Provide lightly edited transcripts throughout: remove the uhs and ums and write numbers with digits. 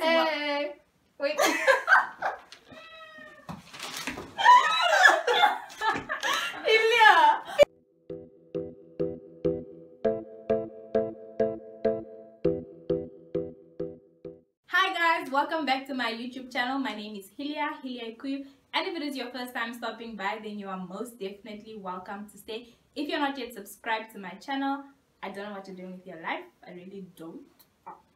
Hey! Wait. Hilya! Hi guys, welcome back to my YouTube channel. My name is Hilya Iikuyu, and if it is your first time stopping by, then you are most definitely welcome to stay. If you're not yet subscribed to my channel, I don't know what you're doing with your life. I really don't.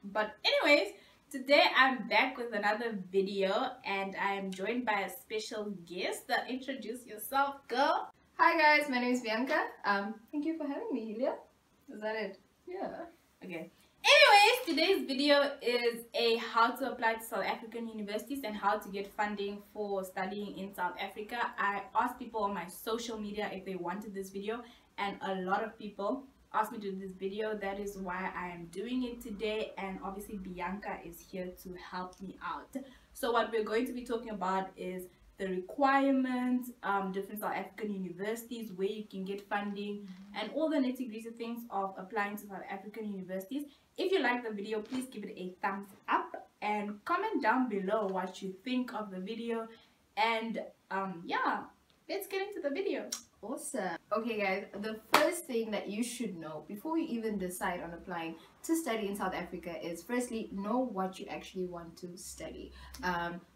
But anyways, today I'm back with another video and I am joined by a special guest. Introduce yourself, girl. Hi guys, my name is Bianca. Thank you for having me, Hilya. Is that it? Yeah. Okay. Anyways, today's video is a how to apply to South African universities and how to get funding for studying in South Africa. I asked people on my social media if they wanted this video, and a lot of people asked me to do this video. That is why I am doing it today, and obviously Bianca is here to help me out. So what we're going to be talking about is the requirements, different South African universities, where you can get funding, and all the nitty-gritty things of applying to South African universities. If you like the video, please give it a thumbs up and comment down below what you think of the video. And yeah, let's get into the video. Awesome. Okay guys, the first thing that you should know before you even decide on applying to study in South Africa is firstly know what you actually want to study.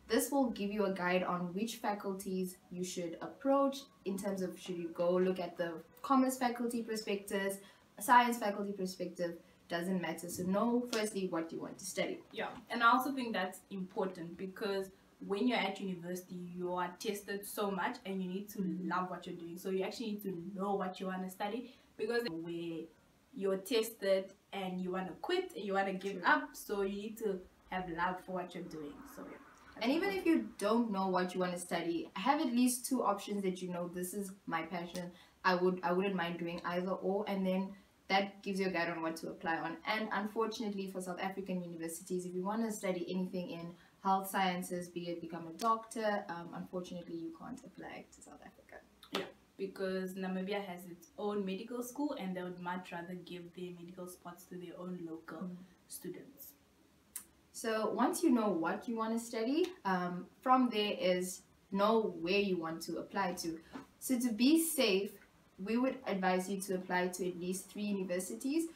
This will give you a guide on which faculties you should approach in terms of should you go look at the commerce faculty prospectus, science faculty perspective, doesn't matter. So know firstly what you want to study. Yeah, and I also think that's important because when you're at university, you are tested so much and you need to love what you're doing. So you actually need to know what you want to study, because where you're tested and you want to quit and you want to give up, so you need to have love for what you're doing. So yeah. And even if you don't know what you want to study, have at least two options that you know this is my passion. I wouldn't mind doing either or, and then that gives you a guide on what to apply on. And unfortunately for South African universities, if you want to study anything in health sciences, be it become a doctor, unfortunately you can't apply to South Africa. Yeah, because Namibia has its own medical school and they would much rather give their medical spots to their own local students. So once you know what you want to study, from there is know where you want to apply to. So to be safe, we would advise you to apply to at least 3 universities,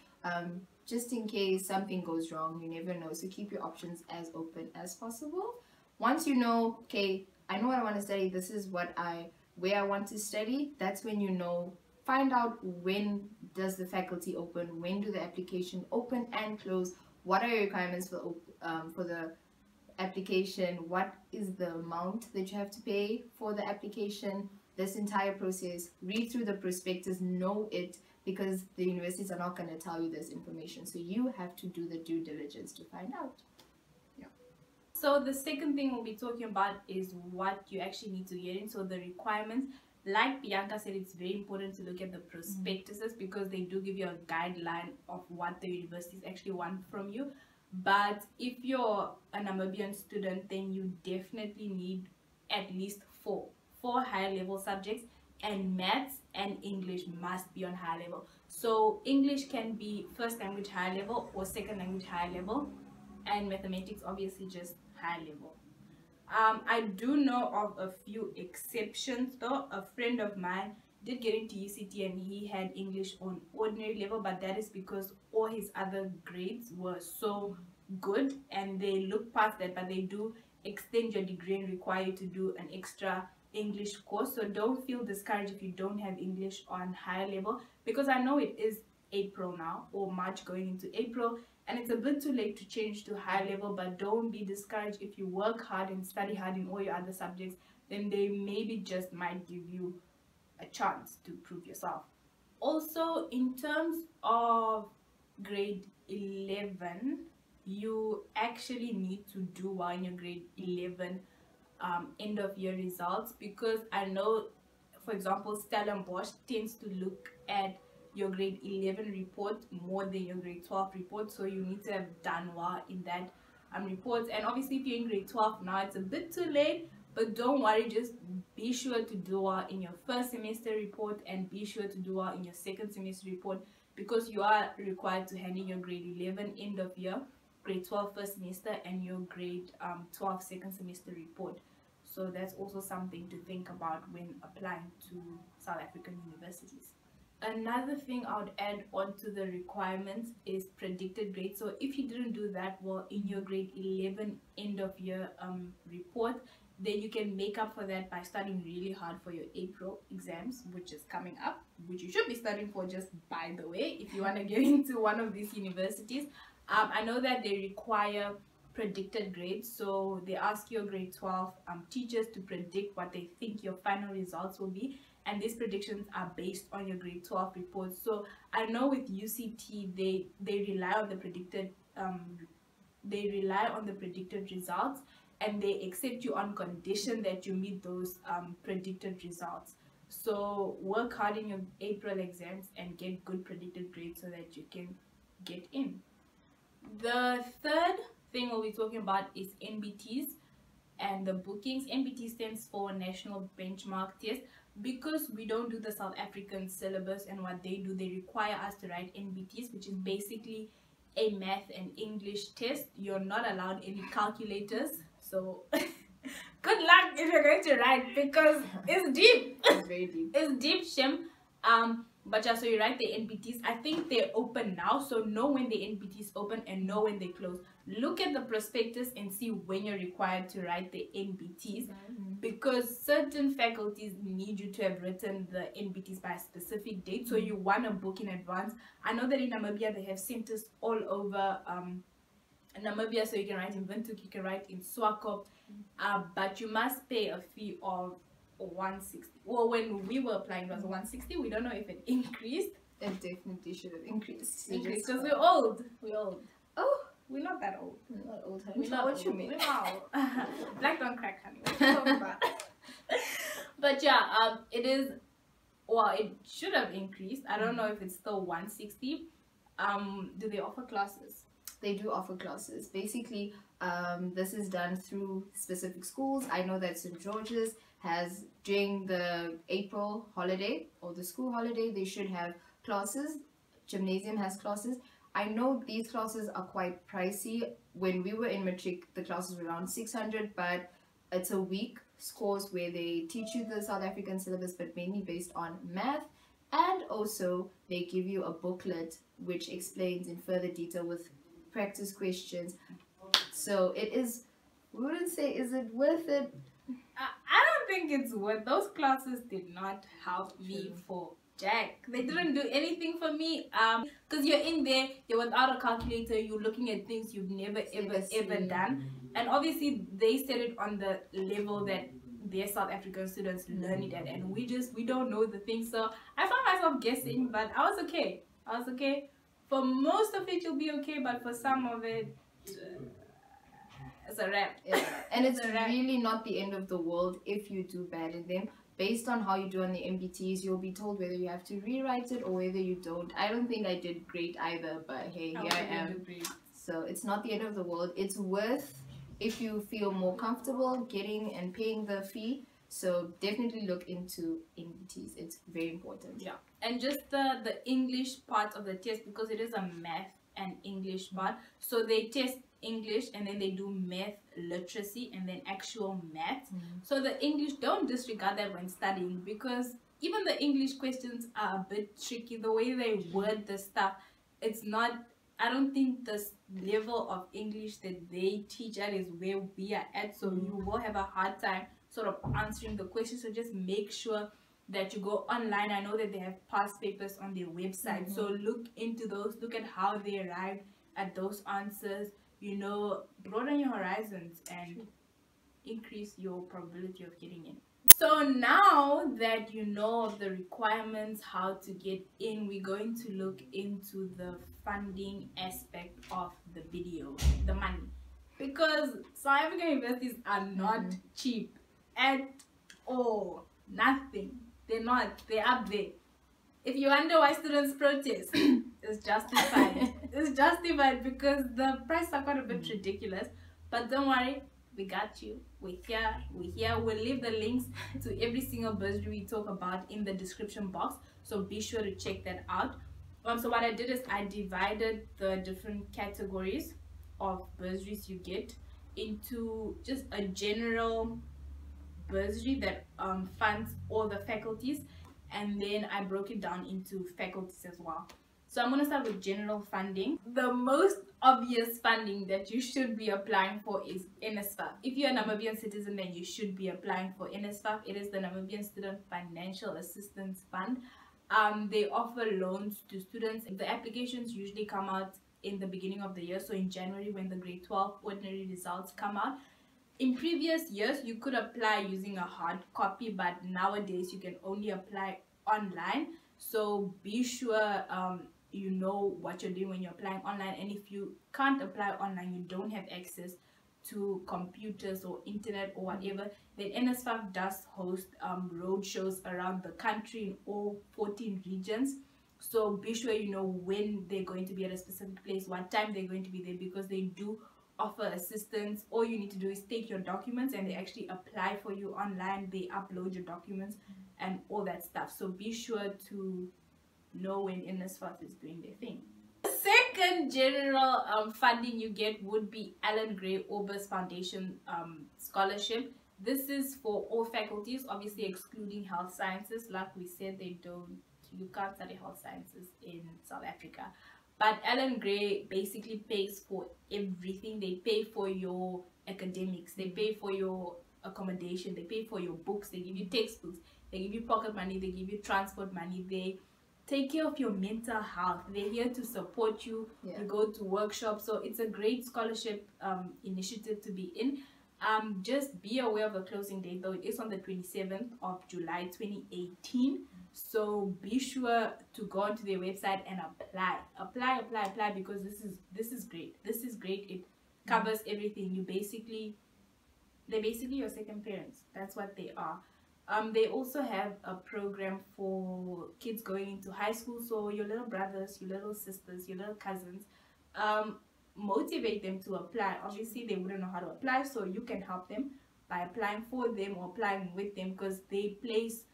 just in case something goes wrong. You never know, so keep your options as open as possible. Once you know, okay, I know what I want to study, this is where I want to study, that's when you know, find out when does the faculty open, when do the application open and close, what are your requirements for the application, what is the amount that you have to pay for the application. This entire process, read through the prospectus, know it, because the universities are not going to tell you this information. So you have to do the due diligence to find out. Yeah. So the second thing we'll be talking about is what you actually need to get in. So the requirements, like Bianca said, it's very important to look at the prospectuses because they do give you a guideline of what the universities actually want from you. But if you're a Namibian student, then you definitely need at least 4 higher level subjects, and maths and English must be on high level. So English can be first language high level or second language high level, and mathematics obviously just high level. I do know of a few exceptions though. A friend of mine did get into UCT and he had English on ordinary level, but that is because all his other grades were so good and they look past that, but they do extend your degree and require you to do an extra English course. So don't feel discouraged if you don't have English on higher level, because I know it is April now, or March going into April, and it's a bit too late to change to high level. But don't be discouraged. If you work hard and study hard in all your other subjects, then they maybe just might give you a chance to prove yourself. Also, in terms of grade 11, you actually need to do well in your grade 11 end of year results, because I know, for example, Stellenbosch tends to look at your grade 11 report more than your grade 12 report, so you need to have done well in that report. And obviously if you're in grade 12 now, it's a bit too late, but don't worry, just be sure to do well in your first semester report and be sure to do well in your second semester report, because you are required to hand in your grade 11 end of year grade 12 first semester and your grade 12 second semester report. So that's also something to think about when applying to South African universities. Another thing I would add on to the requirements is predicted grades. So if you didn't do that well in your grade 11 end of year report, then you can make up for that by studying really hard for your April exams, which is coming up, which you should be studying for, just by the way, if you want to get into one of these universities. I know that they require predicted grades, so they ask your grade 12 teachers to predict what they think your final results will be, and these predictions are based on your grade 12 reports. So I know with UCT they rely on the predicted results, and they accept you on condition that you meet those predicted results. So work hard in your April exams and get good predicted grades so that you can get in. The third thing we'll be talking about is Enmities and the bookings. Enmities stands for National Benchmark Test. Because we don't do the South African syllabus and what they do, they require us to write Enmities, which is basically a math and English test. You're not allowed any calculators, so good luck if you're going to write, because it's deep. It's very deep. It's deep, Shem. But yeah, so you write the NBTs. I think they're open now, so know when the NBTs open and know when they close. Look at the prospectus and see when you're required to write the NBTs, because certain faculties need you to have written the NBTs by a specific date. So you want to book in advance. I know that in Namibia they have centers all over Namibia, so you can write in Windhoek, you can write in Swakop, but you must pay a fee of 160. Well, when we were applying it was 160. We don't know if it increased. It definitely should have increased. Because we're old. We're old. Oh, we're not that old. we're not old, honey. We're not What old. you mean? We're not old. Black don't crack, honey. What you talking about? But yeah, it is. Well, it should have increased. I don't know if it's still 160. Do they offer classes? They do offer classes. Basically, this is done through specific schools. I know that St. George's has, during the April holiday or the school holiday, they should have classes. Gymnasium has classes. I know these classes are quite pricey. When we were in matric, the classes were around 600, but it's a week course where they teach you the South African syllabus, but mainly based on math, and also they give you a booklet which explains in further detail with practice questions. So it is, we wouldn't say is it worth it. I don't think it's worth. Those classes did not help me for jack. They didn't do anything for me. Because you're in there, you're without a calculator, you're looking at things you've never ever done, and obviously they set it on the level that their South African students learn it at, and we don't know the things. So I found myself guessing, but I was okay. For most of it you'll be okay, but for some of it it's a wrap. Yeah. And it's really not the end of the world if you do bad in them. Based on how you do on the MBTs, you'll be told whether you have to rewrite it or whether you don't. I don't think I did great either, but hey, here I am. So it's not the end of the world. It's worth, if you feel more comfortable getting and paying the fee. So definitely look into MBTs. It's very important. Yeah. And just the English part of the test, because it is a math and English part. So they test English and then they do math literacy and then actual math. So the English, don't disregard that when studying, because even the English questions are a bit tricky. The way they word the stuff, it's not, I don't think the level of English that they teach at is where we are at. So you will have a hard time sort of answering the questions. So just make sure that you go online. I know that they have past papers on their website. So look into those, look at how they arrived at those answers. You know, broaden your horizons and increase your probability of getting in. So now that you know of the requirements, how to get in, we're going to look into the funding aspect of the video, the money. Because South African universities are not cheap at all. Nothing. They're not. They're up there. If you wonder why students protest, it's justified. It's justified because the prices are quite a bit ridiculous. But don't worry, we got you. We're here. We'll leave the links to every single bursary we talk about in the description box. So be sure to check that out. So what I did is I divided the different categories of bursaries you get into just a general bursary that funds all the faculties, and then I broke it down into faculties as well. So I'm going to start with general funding. The most obvious funding that you should be applying for is NSFAF. If you're a Namibian citizen, then you should be applying for NSFAF. It is the Namibian Student Financial Assistance Fund. They offer loans to students. The applications usually come out in the beginning of the year, so in January when the grade 12 ordinary results come out. In previous years, you could apply using a hard copy, but nowadays you can only apply online. So be sure you know what you're doing when you're applying online, and if you can't apply online, you don't have access to computers or internet or whatever, then NSFAF does host road shows around the country in all 14 regions. So be sure you know when they're going to be at a specific place, what time they're going to be there, because they do offer assistance. All you need to do is take your documents and they actually apply for you online. They upload your documents and all that stuff. So be sure to know when NSFAF is doing their thing. The second general funding you get would be Alan Gray Orbis Foundation scholarship. This is for all faculties, obviously excluding health sciences. Like we said, you can't study health sciences in South Africa. But Alan Gray basically pays for everything. They pay for your academics, they pay for your accommodation, they pay for your books, they give you textbooks, they give you pocket money, they give you transport money, they take care of your mental health. They're here to support you. You go to workshops. So it's a great scholarship initiative to be in. Just be aware of the closing date, though. It is on the 27th of July 2018. So be sure to go onto their website and apply, because this is great. This is great. It covers everything. They're basically your second parents. That's what they are. They also have a program for kids going into high school. So your little brothers, your little sisters, your little cousins, motivate them to apply. Obviously they wouldn't know how to apply, so you can help them by applying for them or applying with them, because they place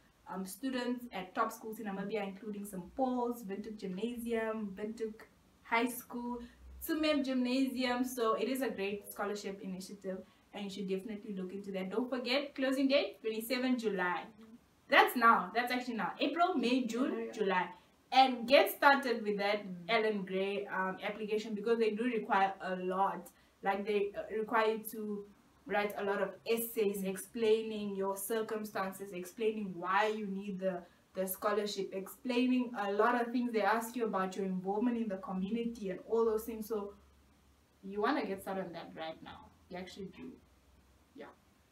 students at top schools in Namibia, including St. Paul's, Windhoek Gymnasium, Windhoek High School, Tsumeb Gymnasium. So it is a great scholarship initiative and you should definitely look into that. Don't forget, closing date 27 July. That's now. That's actually now. April, May, June, July. And get started with that Alan Gray application, because they do require a lot. Like they require you to write a lot of essays explaining your circumstances, explaining why you need the scholarship, explaining a lot of things. They ask you about your involvement in the community and all those things. So you want to get started on that right now. You actually do. Yeah.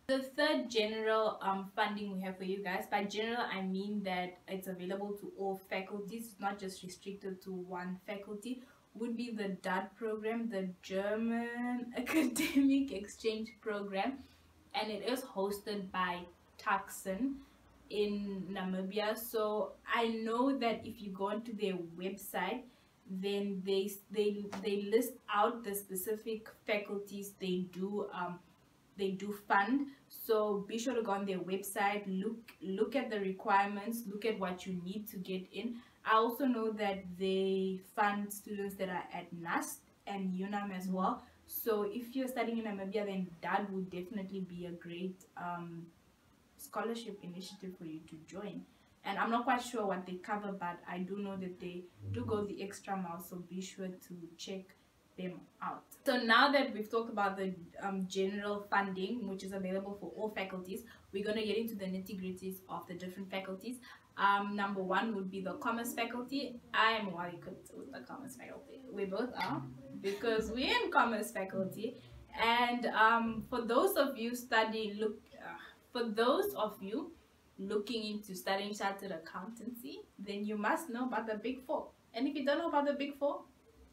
The third general funding we have for you guys, by general I mean that it's available to all faculties, it's not just restricted to one faculty, would be the Daad program, the German Academic Exchange Program, and it is hosted by Tucson in Namibia. So I know that if you go onto their website, then they list out the specific faculties they do fund. So be sure to go on their website, look at the requirements, look at what you need to get in. I also know that they fund students that are at NAST and UNAM as well. So if you're studying in Namibia, then that would definitely be a great scholarship initiative for you to join. And I'm not quite sure what they cover, but I do know that they do go the extra mile, so be sure to check them out. So now that we've talked about the general funding, which is available for all faculties, we're going to get into the nitty-gritties of the different faculties. Number one would be the commerce faculty. I am well equipped with the commerce faculty. We both are, because we're in commerce faculty. And for those of you looking into studying chartered accountancy, then you must know about the Big Four. And if you don't know about the Big Four,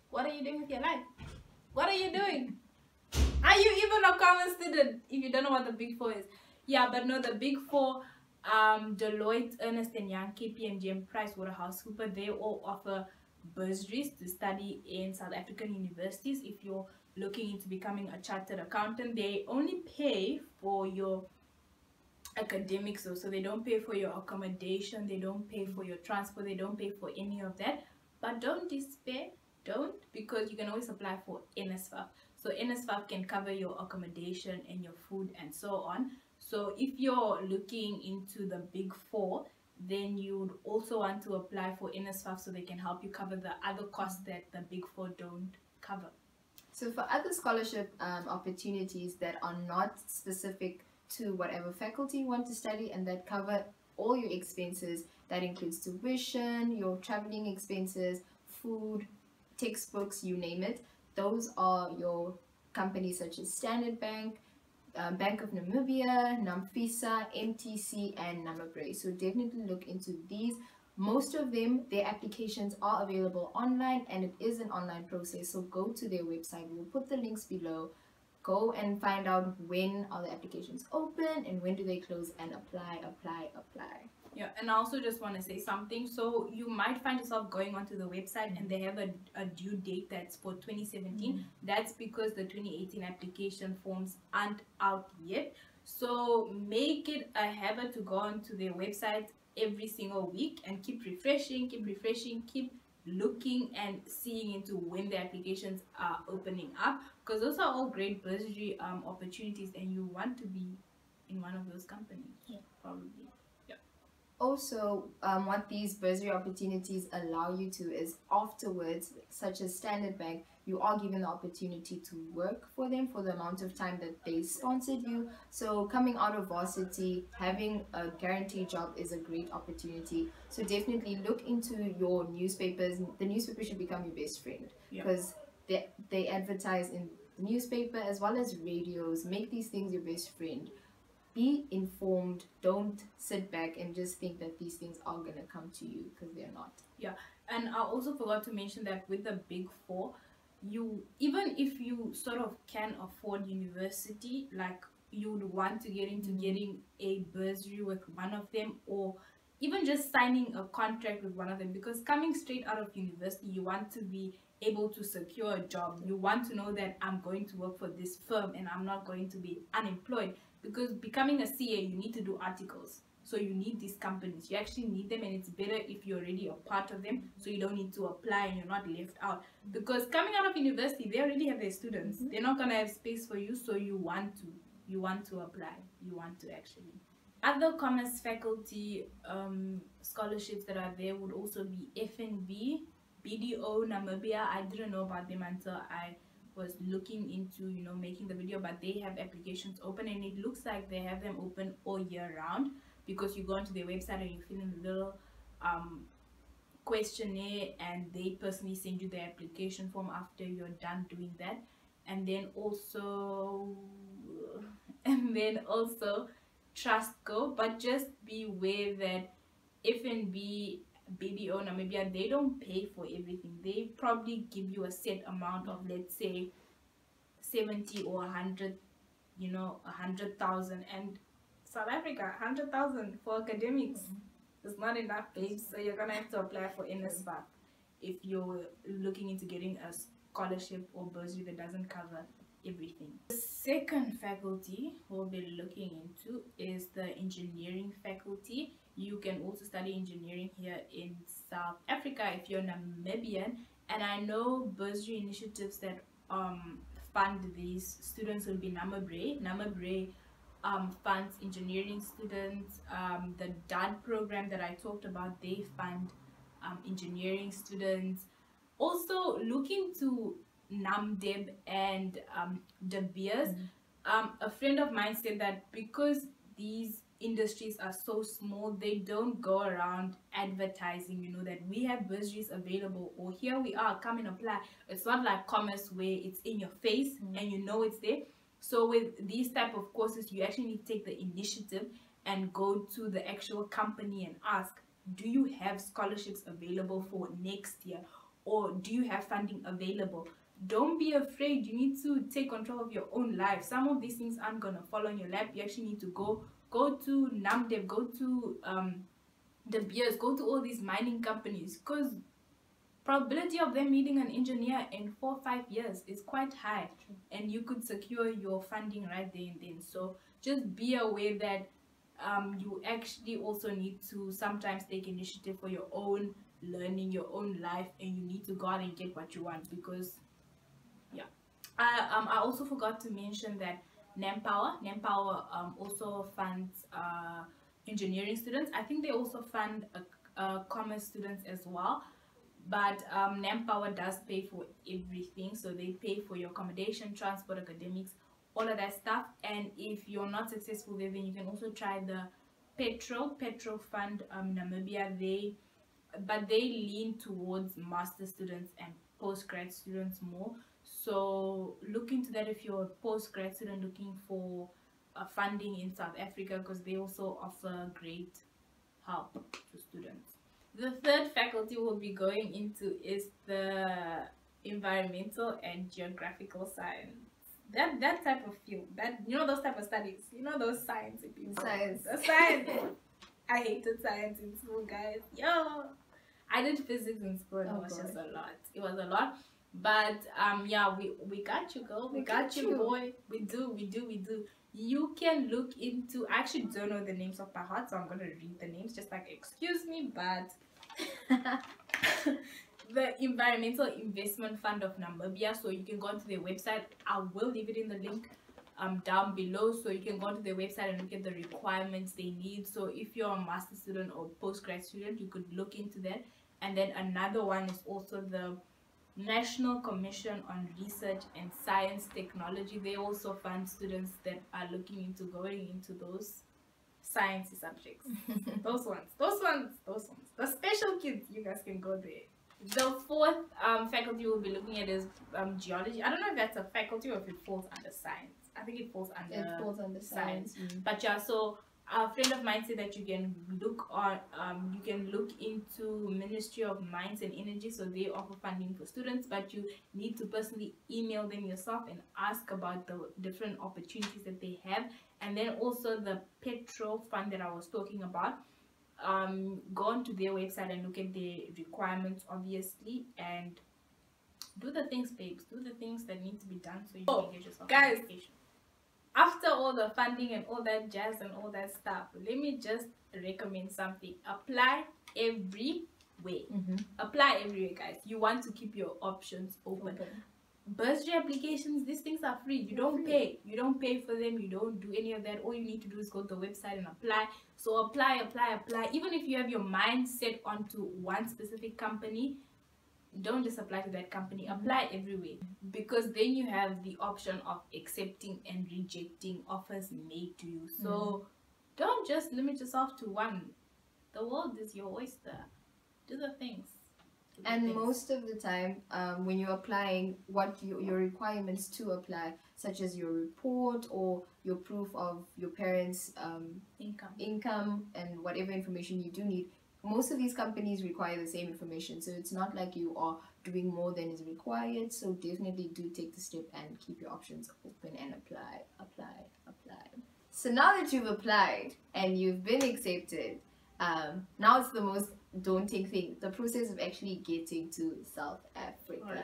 what are you doing with your life? What are you doing? Are you even a commerce student if you don't know what the Big Four is? Yeah, but no, the Big Four, Deloitte, Ernst & Young, KPMG, and PricewaterhouseCoopers, they all offer bursaries to study in South African universities. If you're looking into becoming a chartered accountant, they only pay for your academics, so they don't pay for your accommodation, they don't pay for your transport, they don't pay for any of that. But don't despair, don't, because you can always apply for NSFAF. So NSFAF can cover your accommodation and your food and so on. So if you're looking into the big four, then you would also want to apply for NSFAF so they can help you cover the other costs that the big four don't cover. So for other scholarship opportunities that are not specific to whatever faculty you want to study and that cover all your expenses, that includes tuition, your traveling expenses, food, textbooks, you name it, those are your companies such as Standard Bank, Bank of Namibia, Namfisa, MTC, and Namibia. So definitely look into these. Most of them, their applications are available online, and it is an online process. So go to their website. We'll put the links below. Go and find out when are the applications open and when do they close, and apply. Yeah, and I also just want to say something. So you might find yourself going onto the website and they have a due date that's for 2017. That's because the 2018 application forms aren't out yet. So make it a habit to go onto their website every single week and keep refreshing, keep looking and seeing into when the applications are opening up, because those are all great bursary opportunities and you want to be in one of those companies. Probably. Also, what these bursary opportunities allow you to is afterwards, such as Standard Bank, you are given the opportunity to work for them for the amount of time that they sponsored you. So coming out of varsity, having a guaranteed job is a great opportunity. So definitely look into your newspapers. The newspaper should become your best friend, because they advertise in the newspaper as well as radios. Make these things your best friend. Be informed. Don't sit back and just think that these things are going to come to you, because they're not. Yeah, and I also forgot to mention that with the big four, you, even if you sort of can afford university, like you would want to get into getting a bursary with one of them, or even just signing a contract with one of them, because coming straight out of university, you want to be able to secure a job. You want to know that I'm going to work for this firm and I'm not going to be unemployed, because becoming a CA, you need to do articles. So you need these companies. You actually need them, and it's better if you're already a part of them, so you don't need to apply and you're not left out. Because coming out of university, they already have their students. They're not gonna have space for you, so you want to apply. You want to actually. Other commerce faculty scholarships that are there would also be FNB, BDO Namibia. I didn't know about them until I was looking into making the video, but they have applications open, and it looks like they have them open all year round, because you go onto their website and you fill in a little questionnaire, and they personally send you the application form after you're done doing that. And then also Trust Go, but just beware that FNB, BDO Namibia, they don't pay for everything. They probably give you a set amount of, let's say, 70 or 100, 100,000, and South Africa, 100,000 for academics is not enough, babes. So you're gonna have to apply for NSFAF if you're looking into getting a scholarship or bursary that doesn't cover everything. The second faculty we'll be looking into is the engineering faculty. You can also study engineering here in South Africa if you're Namibian, and I know bursary initiatives that fund these students will be Namibia. Namibia funds engineering students. The Daad program that I talked about, they fund engineering students. Also look into Namdeb and De Beers. A friend of mine said that because these industries are so small, they don't go around advertising, that we have bursaries available, or here we are, come and apply. It's not like commerce where it's in your face and it's there. So with these type of courses, you actually need to take the initiative and go to the actual company and ask, do you have scholarships available for next year, or do you have funding available? Don't be afraid. You need to take control of your own life. Some of these things aren't gonna fall on your lap. You actually need to go to Namdeb, go to De Beers, go to all these mining companies, because probability of them needing an engineer in 4 or 5 years is quite high, and you could secure your funding right there and then. So just be aware that you actually also need to sometimes take initiative for your own learning, your own life, and you need to go out and get what you want, because I also forgot to mention that NamPower also funds engineering students. I think they also fund commerce students as well. But NamPower does pay for everything, so they pay for your accommodation, transport, academics, all of that stuff. And if you're not successful there, then you can also try the Petrol Fund Namibia. They lean towards master students and postgrad students more. So look into that if you're a postgrad student looking for funding in South Africa, because they also offer great help to students. The third faculty we'll be going into is the environmental and geographical science. That type of field, that, you know, those type of studies, you know, those science people. Science. The science. I hated science in school, guys. Yo, I did physics in school, and it was just a lot. It was a lot. But yeah, we got you, girl. We got you, boy. We do. You can look into, I actually don't know the names of by heart, so I'm gonna read the names, just like, excuse me, but the Environmental Investment Fund of Namibia. So you can go onto their website. I will leave it in the link down below, so you can go to their website and look at the requirements they need. So if you're a master student or postgrad student, you could look into that. And then another one is also the National Commission on Research and Science Technology. They also fund students that are looking into going into those science subjects. those ones. The special kids, you guys can go there. The fourth faculty we'll be looking at is geology. I don't know if that's a faculty or if it falls under science. I think it falls under science. But yeah, so a friend of mine said that you can look on you can look into Ministry of Mines and Energy, so they offer funding for students, but you need to personally email them yourself and ask about the different opportunities that they have. And then also the Petrol Fund that I was talking about, go onto their website and look at their requirements, obviously, and do the things, babes. Do the things that need to be done so you can get yourself an education. After all the funding and all that jazz and all that stuff, let me just recommend something. Apply everywhere. Apply everywhere, guys. You want to keep your options open. Bursary applications, these things are free. You don't pay. You don't pay for them. You don't do any of that. All you need to do is go to the website and apply. So apply. Even if you have your mind set onto one specific company, don't just apply to that company. Apply everywhere, because then you have the option of accepting and rejecting offers made to you. So don't just limit yourself to one. The world is your oyster. Do the things. And most of the time, when you're applying, what your requirements to apply, such as your report or your proof of your parents' income and whatever information you do need, most of these companies require the same information. So it's not like you are doing more than is required. So definitely do take the step and keep your options open and apply. So now that you've applied and you've been accepted, now it's the most daunting thing, the process of actually getting to South Africa.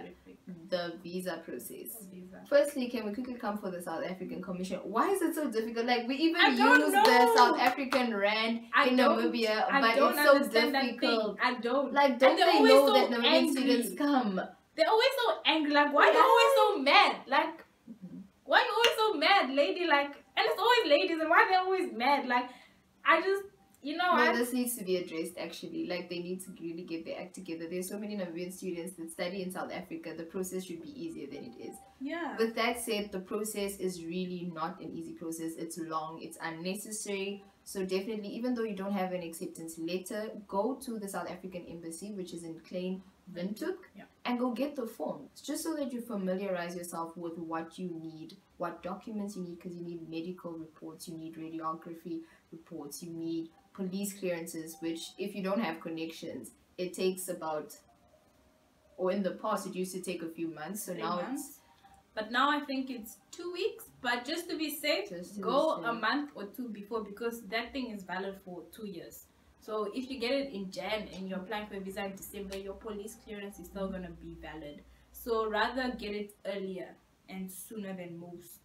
The visa process. Firstly, can we quickly come for the South African Commission? Why is it so difficult? Like, we even use the South African rand in Namibia, but it's so difficult. Don't they know that Namibian students come? They're always so angry. Like, why are you always so mad? Like, why are you always so mad, lady? Like, and it's always ladies, and why they're always mad? Like, I just, you know, no, this needs to be addressed, actually. Like, they need to really get their act together. There's so many Namibian students that study in South Africa. The process should be easier than it is. Yeah. With that said, the process is really not an easy process. It's long. It's unnecessary. So definitely, even though you don't have an acceptance letter, go to the South African Embassy, which is in Klein Windhoek, and go get the forms, just so that you familiarize yourself with what you need, what documents you need, because you need medical reports, you need radiography reports, you need police clearances, which if you don't have connections, it takes about, or in the past it used to take a few months, so but now I think it's 2 weeks. But just to be safe, go a month or two before, because that thing is valid for 2 years. So if you get it in Jan and you're applying for a visa in December, your police clearance is still gonna be valid. So rather get it earlier and sooner than most.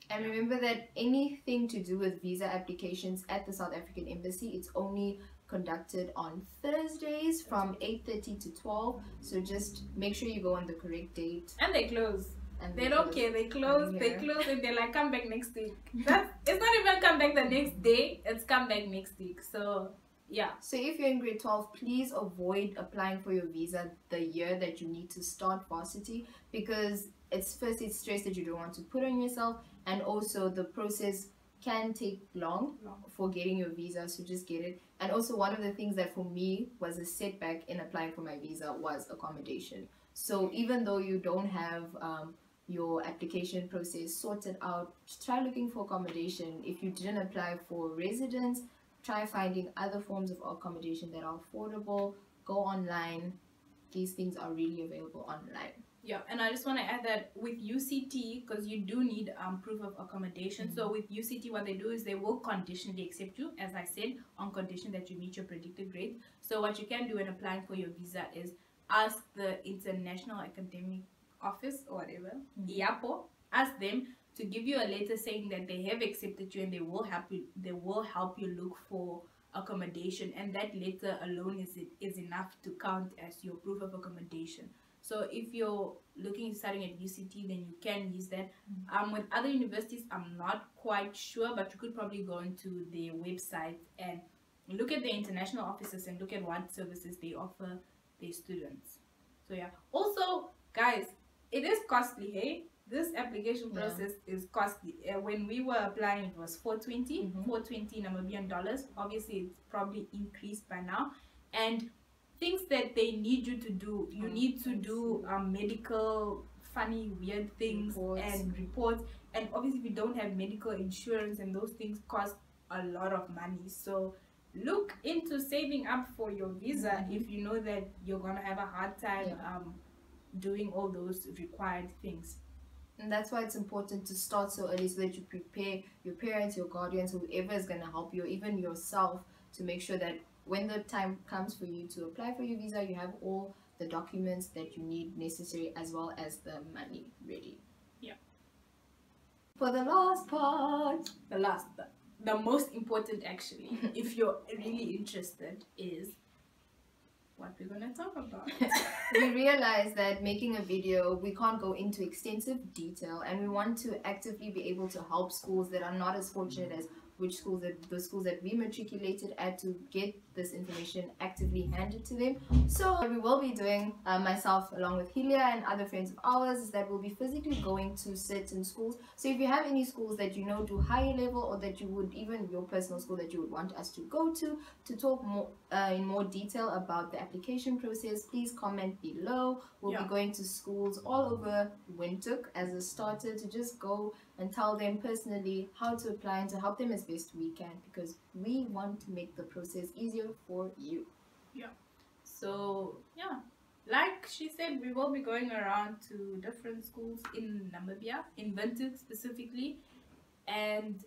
And remember that anything to do with visa applications at the South African Embassy, it's only conducted on Thursdays from 8:30 to 12. So just make sure you go on the correct date. And they close. And they don't care. They close. They close, and they're like, come back next week. It's not even come back the next day. It's come back next week. So yeah. So if you're in grade 12, please avoid applying for your visa the year that you need to start varsity, because it's stress that you don't want to put on yourself, and also the process can take long for getting your visa, so just get it. And also, one of the things that for me was a setback in applying for my visa was accommodation. So even though you don't have your application process sorted out, try looking for accommodation. If you didn't apply for residence, try finding other forms of accommodation that are affordable. Go online. These things are really available online. Yeah, and I just want to add that with UCT, because you do need proof of accommodation. So with UCT, what they do is they will conditionally accept you, as I said, on condition that you meet your predicted grade. So what you can do when applying for your visa is ask the International Academic Office or whatever, IAPO, ask them to give you a letter saying that they have accepted you and they will help you. They will help you look for accommodation, and that letter alone is enough to count as your proof of accommodation. So if you're looking at starting at UCT, then you can use that. With other universities, I'm not quite sure, but you could probably go into their website and look at the international offices and look at what services they offer their students. So yeah. Also, guys, it is costly, hey? This application process is costly. When we were applying, it was 420 Namibian dollars. Obviously, it's probably increased by now. And things that they need you to do, you need to do medical funny weird things and reports, and obviously if you don't have medical insurance, and those things cost a lot of money. So look into saving up for your visa if you know that you're gonna have a hard time doing all those required things. And that's why it's important to start so early, so that you prepare your parents, your guardians, whoever is going to help you, or even yourself, to make sure that when the time comes for you to apply for your visa, you have all the documents that you need necessary, as well as the money ready. Yeah. For the last part, the most important actually, if you're really interested, is what we're going to talk about. We realize that making a video, we can't go into extensive detail, and we want to actively be able to help schools that are not as fortunate as the schools that we matriculated at, to get this information actively handed to them. So what we will be doing, myself along with Hilya and other friends of ours, is that we'll be physically going to certain schools. So if you have any schools that you know do higher level, or that you would, even your personal school that you would want us to go to talk more in more detail about the application process, please comment below. We'll be going to schools all over Windhoek as a starter, to just go and tell them personally how to apply and to help them as best we can, because we want to make the process easier for you. Yeah. So yeah, like she said, we will be going around to different schools in Namibia, in Windhoek specifically, and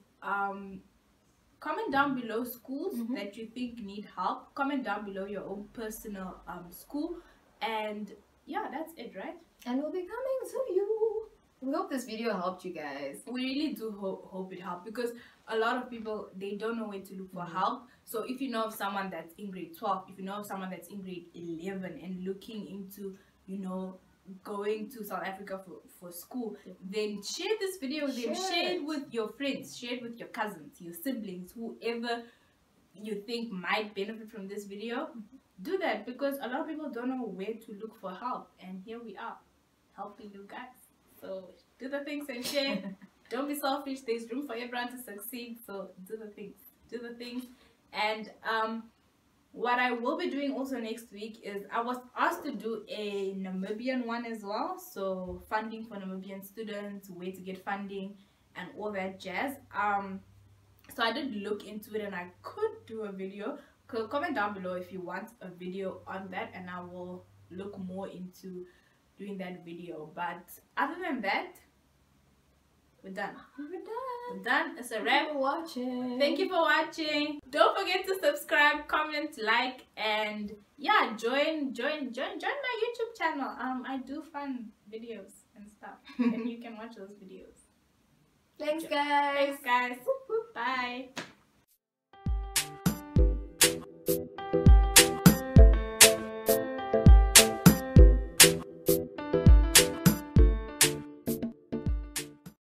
comment down below schools that you think need help. Comment down below your own personal school, and yeah, that's it, right? And we'll be coming to you. We hope this video helped you guys. We really do hope it helped, because a lot of people, they don't know where to look for help. So if you know of someone that's in grade 12, if you know of someone that's in grade 11 and looking into, you know, going to South Africa for school, then share this video with them. Share it with your friends, share it with your cousins, your siblings, whoever you think might benefit from this video. Do that, because a lot of people don't know where to look for help, and here we are helping you guys. So do the things and share. Don't be selfish. There's room for everyone to succeed. So do the things. Do the things. And what I will be doing also next week is, I was asked to do a Namibian one as well. So funding for Namibian students, where to get funding, and all that jazz. So I did look into it, and I could do a video. Comment down below if you want a video on that, and I will look more into doing that video. But other than that, we're done. We're done. It's a wrap. Thank you for watching. Thank you for watching. Don't forget to subscribe, comment, like, and yeah, join my YouTube channel. I do fun videos and stuff, and you can watch those videos. Thanks, guys. Thanks, guys. Bye.